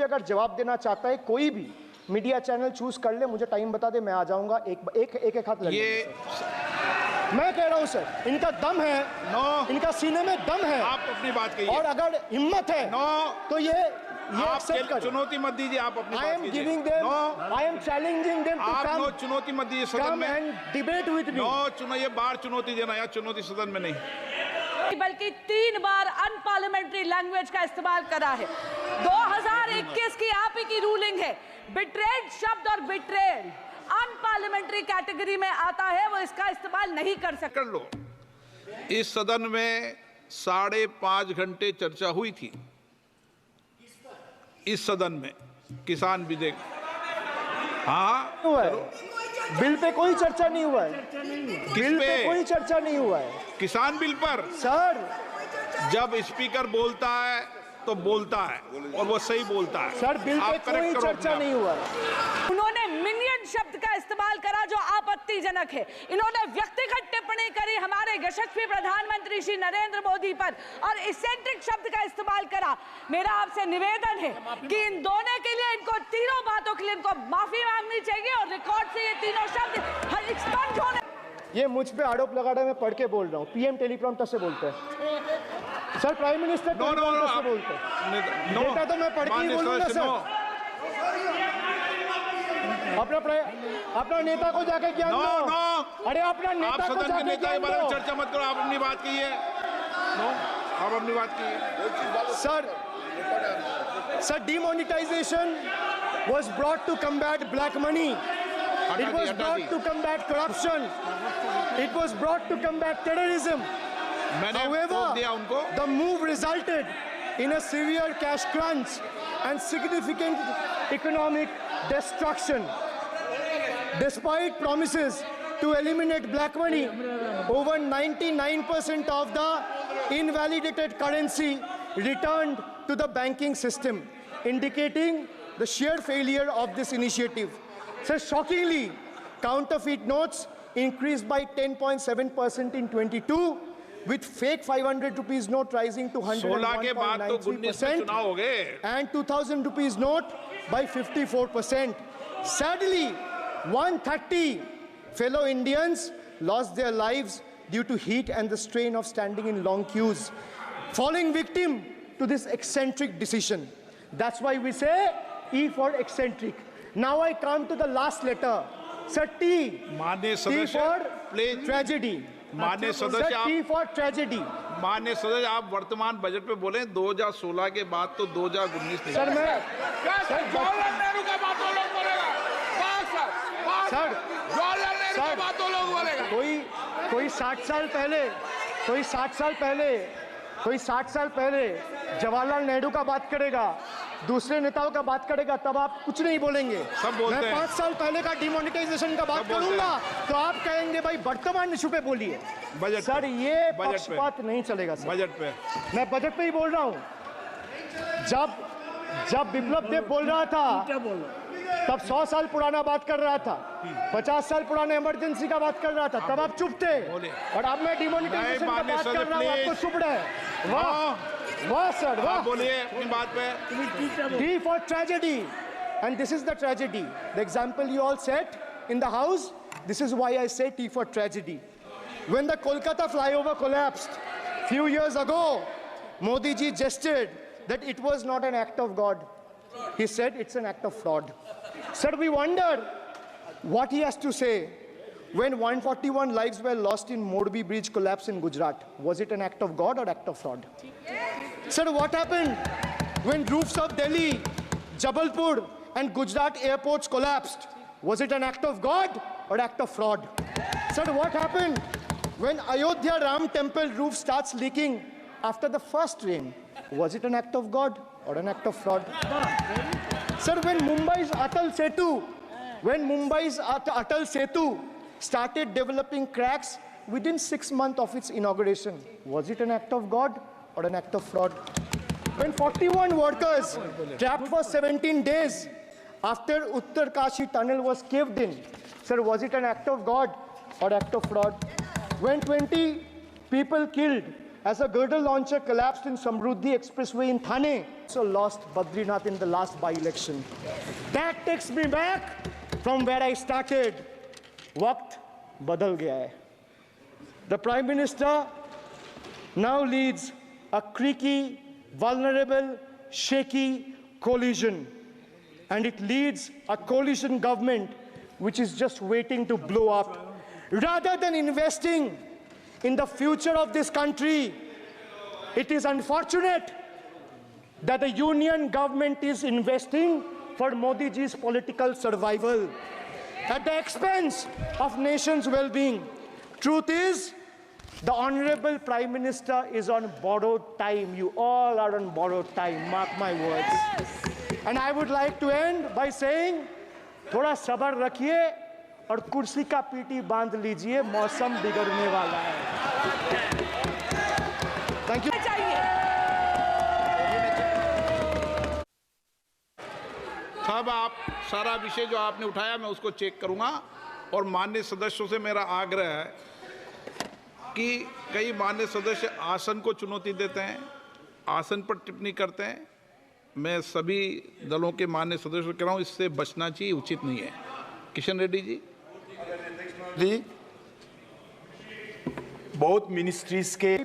अगर जवाब देना चाहता है कोई भी मीडिया चैनल चूज कर ले, मुझे टाइम बता दे, मैं आ जाऊंगा। एक हाथ लगे। मैं कह रहा हूं सर, इनका दम है, इनका सीने में दम है। आप अपनी बात कहिए, और अगर हिम्मत है तो ये आप चुनौती मत दीजिए, आप अपनी बात कीजिए। I am challenging them to come, चुनौती मत दीजिए सदन में, and debate with me। ये बार चुनौती देना, या चुनौती सदन में नहीं, बल्कि 3 बार अनपार्लियामेंट्री लैंग्वेज का इस्तेमाल करा है। 2021 की आप ही की रूलिंग है, बिट्रेड शब्द और बिट्रेड अनपार्लियामेंट्री कैटेगरी में आता है, वो इसका इस्तेमाल नहीं कर सकते। कर लो। इस सदन में 5.5 घंटे चर्चा हुई थी, इस सदन में किसान विधेयक। हाँ, बिल पे कोई चर्चा नहीं हुआ है, बिल पे कोई चर्चा नहीं हुआ है। किसान बिल पर सर, जब स्पीकर बोलता है तो बोलता है, और वो सही बोलता है। सर, बिल पे कोई चर्चा नहीं हुआ है। उन्होंने मिनियन शब्द का इस्तेमाल करा जो आपत्तिजनक है। इन्होंने व्यक्तिगत टिप्पणी करी हमारे यशस्वी प्रधानमंत्री श्री नरेंद्र मोदी पर, और इसेंट्रिक शब्द का इस्तेमाल करा। मेरा आपसे निवेदन है कि इन दोनों के लिए, इनको तीनों बातों के लिए इनको माफी मांगनी चाहिए, और रिकॉर्ड से ये तीनों शब्द एक्सपंज होने। ये मुझ पे आरोप लगा रहा है, मैं पढ़ के बोल रहा हूँ। पीएम टेलीप्रॉम्प्टर से बोलते हैं सर, प्राइम मिनिस्टर टेलीप्रॉम्प्टर से बोलते हैं। नेता तो मैं पढ़ के ही बोलूंगा सर। अपना नेता को जाके ज्ञान दो। अरे अपना नेता को जाके ज्ञान दो। चर्चा मत करो, आप अपनी बात कीजिए। आप अपनी बात कीजिए। Sir, demonetization was brought to combat black money. It was brought to combat corruption. It was brought to combat terrorism. However, the move resulted in a severe cash crunch and significant economic destruction. Despite promises to eliminate black money, over 99% of the invalidated currency returned to the banking system, indicating the sheer failure of this initiative. So shockingly, counterfeit notes increased by 10.7% in 22, with fake 500 rupees note rising to 101.93% and 2000 rupees note by 54%. Sadly, 130 fellow Indians lost their lives due to heat and the strain of standing in long queues, falling victim to this eccentric decision. That's why we say E for eccentric. Now I come to the last letter. Sir, T. T for tragedy. माननीय सदस्य, T for tragedy. माननीय सदस्य, आप वर्तमान budget पे बोले 2016 के बाद तो 2019 नहीं। सर, मैं जवाहरलाल नेहरू का बात तो लोग बोलेगा। सर, जवाहरलाल नेहरू का बात तो लोग बोलेगा। कोई 60 साल पहले जवाहरलाल नेहरू का बात करेगा, दूसरे नेताओं का बात करेगा, तब आप कुछ नहीं बोलेंगे। मैं 5 साल पहले का डिमोनेटाइजेशन का बात करूंगा तो आप कहेंगे भाई वर्तमान इशू पे बोलिए। सर, ये पक्षपात नहीं चलेगा सर। बजट पे मैं बजट पे ही बोल रहा हूँ। जब बिप्लब देव बोल रहा था तब 100 साल पुराना बात कर रहा था, 50 साल पुराने इमरजेंसी का बात कर रहा था, तब आप चुप थे। और अब मैं डिमोनेटाइजेशन का बात कर रहा हूँ, आपको चुप रहे। वाह सर, वाह। बोलिए अपनी बात पे। D for tragedy, and this is the tragedy. The example you all set in the house, this is why I say T for tragedy. When the Kolkata flyover collapsed few years ago, Modi ji gestured that it was not an act of God. He said it's an act of fraud. Sir, we wonder what he has to say when 141 lives were lost in Morbi Bridge collapse in Gujarat. Was it an act of God or act of fraud? Sir, what happened when roofs of Delhi, Jabalpur and Gujarat airports collapsed? Was it an act of God or act of fraud? Sir, what happened when Ayodhya Ram temple roof starts leaking after the first rain? Was it an act of God or an act of fraud? Sir, when Mumbai's Atal Setu started developing cracks within 6 months of its inauguration, was it an act of God or an act of fraud? When 41 workers trapped for 17 days after Uttarkashi tunnel was caved in, sir, was it an act of God or act of fraud? When 20 people killed as a girdle launcher collapsed in Samruddhi Expressway in Thane, So lost Badrinath in the last by-election. That takes me back from where I started. Waqt badal gaya hai. The Prime Minister now leads a creaky, vulnerable, shaky coalition. And it leads a coalition government which is just waiting to blow up. Rather than investing in the future of this country, it is unfortunate that the union government is investing for Modi ji's political survival at the expense of nation's well-being. Truth is, the Honorable Prime Minister is on borrowed time. You all are on borrowed time, mark my words. Yes. And I would like to end by saying, थोड़ा सब्र रखिए और कुर्सी का PT बांध लीजिए, मौसम बिगड़ने वाला है। Thank you. साहब, आप सारा विषय जो आपने उठाया मैं उसको चेक करूंगा और माननीय सदस्यों से मेरा आग्रह है कि कई माननीय सदस्य आसन को चुनौती देते हैं, आसन पर टिप्पणी करते हैं। मैं सभी दलों के माननीय सदस्यों को कह रहा हूं, इससे बचना चाहिए, उचित नहीं है। किशन रेड्डी जी, बहुत मिनिस्ट्रीज के